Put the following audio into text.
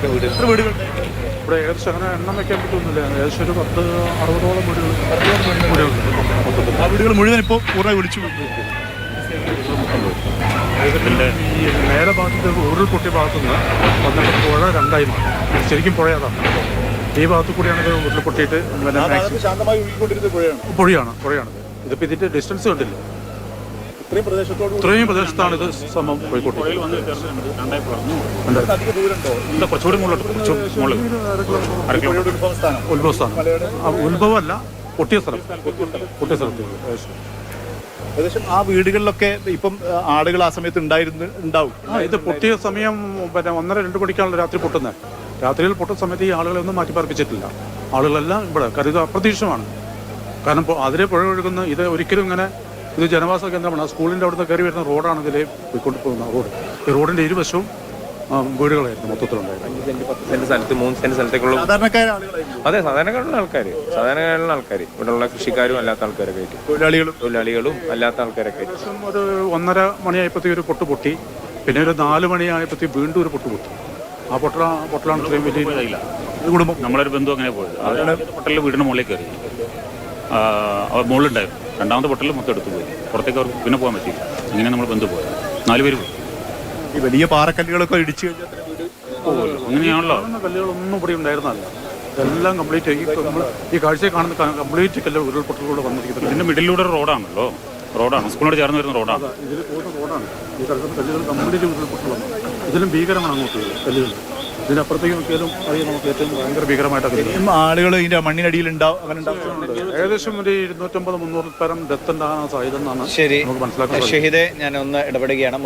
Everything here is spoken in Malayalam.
ഒക്കെ വീട്. എത്ര വീടുകളുണ്ട് ഇവിടെ? ഏകദേശം അങ്ങനെ എണ്ണം വെക്കാൻ പറ്റുന്നില്ല. ഏകദേശം ഒരു 10-60ഓളം വീടുകളുണ്ട്. ആ വീടുകൾ മുഴുവൻ ഇപ്പോൾ പൂർണ്ണമായി വിളിച്ചു. ഇതിൻ്റെ ഈ നേരെ ഭാഗത്ത് ഉരുൾപൊട്ടിയ ഭാഗത്തുനിന്ന് വന്നിട്ട് പുഴ രണ്ടായി മാറി. ശരിക്കും പുഴ അതാണ്. ഈ ഭാഗത്തു കൂടിയാണ് ഇത് ഉരുൾപൊട്ടിയിട്ട് ശാന്തമായി ഒഴുകിക്കൊണ്ടിരുന്ന പുഴയാണിത്. ഇതിപ്പോൾ ഇതിൻ്റെ ഡിസ്റ്റൻസ് കണ്ടില്ല. ഇത്രയും പ്രദേശത്താണ് ഇത് സംഭവം പോയിക്കോട്ടെ. കുറച്ചുകൂടി ഉത്ഭവസ്ഥാനം. ഉത്ഭവമല്ല, പൊട്ടിയ സ്ഥലത്ത്. ഏകദേശം ആ വീടുകളിലൊക്കെ ഇപ്പം ആളുകൾ ആ സമയത്ത് ഉണ്ടാവും. ഇത് പൊട്ടിയ സമയം 1:30-2 മണിക്കാണല്ലോ രാത്രി പൊട്ടുന്നത്. രാത്രിയിൽ പൊട്ടുന്ന സമയത്ത് ഈ ആളുകളെ ഒന്നും മാറ്റി പാർപ്പിച്ചിട്ടില്ല. ആളുകളെല്ലാം ഇവിടെ കരുത് അപ്രതീക്ഷിതമാണ്. കാരണം അതിലെ പുഴ ഒഴുകുന്ന ഇത് ഒരിക്കലും ഇങ്ങനെ ഇത് ജനവാസ കേന്ദ്രമാണ്. സ്കൂളിൻ്റെ അവിടുന്ന് കയറി വരുന്ന റോഡാണ് ഇതിലെ പോയിക്കൊണ്ട് പോകുന്ന റോഡ്. ഈ റോഡിൻ്റെ ഇരുവശവും വീടുകളായിരുന്നു മൊത്തത്തിലുണ്ടായിരുന്നു. 5 സെന്റ് 10 സെന്റ് സ്ഥലത്ത് 3 സെന്റ് സ്ഥലത്തേക്കുള്ള അതെ സാധാരണക്കാരുള്ള ആൾക്കാർ ഇവിടെയുള്ള കൃഷിക്കാരും അല്ലാത്ത ആൾക്കാരൊക്കെ ആയിട്ട് തൊഴിലാളികളും അല്ലാത്ത ആൾക്കാരൊക്കെ ആയിട്ട്. ഏകദേശം ഒരു 1:30 മണിയായപ്പോഴത്തേക്ക് ഒരു പൊട്ട് പൊട്ടി. പിന്നെ ഒരു 4 മണിയായപ്പോഴത്തേക്ക് വീണ്ടും ഒരു പൊട്ട് പൊട്ടി. ആ പൊട്ടലാണ് ഇത്രയും വലിയ കുടുംബം. നമ്മളൊരു ബന്ധു അങ്ങനെ പോയത്. പൊട്ടലിൽ വീടിന് മുകളിൽ കയറി. അവർ മുകളിലുണ്ടായിരുന്നു. രണ്ടാമത്തെ പൊട്ടലിൽ മൊത്തം എടുത്തു പോയി. പുറത്തേക്ക് അവർക്ക് പിന്നെ പോകാൻ പറ്റില്ല. ഇങ്ങനെ നമ്മൾ ബന്ധു പോയത്. 4 പേര് പോയി. ഈ വലിയ പാറക്കല്ലുകളൊക്കെ ഇടിച്ചു കഴിഞ്ഞാൽ അങ്ങനെയാണല്ലോ. കല്ലുകളൊന്നും ഇവിടെ ഉണ്ടായിരുന്നല്ല. ഇതെല്ലാം കംപ്ലീറ്റ് നമ്മൾ ഈ കാഴ്ചയെ കാണുന്ന കംപ്ലീറ്റ് കല്ല് ഉരുൾപൊട്ടലിലൂടെ വന്നിരിക്കുന്നത്. ഇതിൻ്റെ മിഡിലൂടെ ഒരു റോഡാണല്ലോ. സ്കൂളിനോട് ചേർന്ന് വരുന്ന റോഡാണ്. ഇതിൽ പോകുന്ന റോഡാണ്. ഈ കിടക്കുന്ന കല്ലുകൾ കംപ്ലീറ്റ് ഉരുൾപൊട്ടലാണ്. ഇതിലും ഭീകരമാണ് അങ്ങോട്ട് കല്ലുകൾ. ഇതിനപ്പുറത്തേക്ക് നോക്കിയാലും അറിയാം നമുക്ക് ഏറ്റവും ഭയങ്കര ഭീകരമായിട്ടൊക്കെ. ആളുകൾ ഇതിന്റെ മണ്ണിനടിയിൽ അങ്ങനെ ഏകദേശം ഒരു 250-300 പരം ഡെത്ത് ഉണ്ടാകാൻ സാധ്യത എന്നാണ് നമുക്ക് മനസ്സിലാക്കുന്നത്. ഷഹീദെ, ഞാൻ ഒന്ന് ഇടപെടുകയാണ്.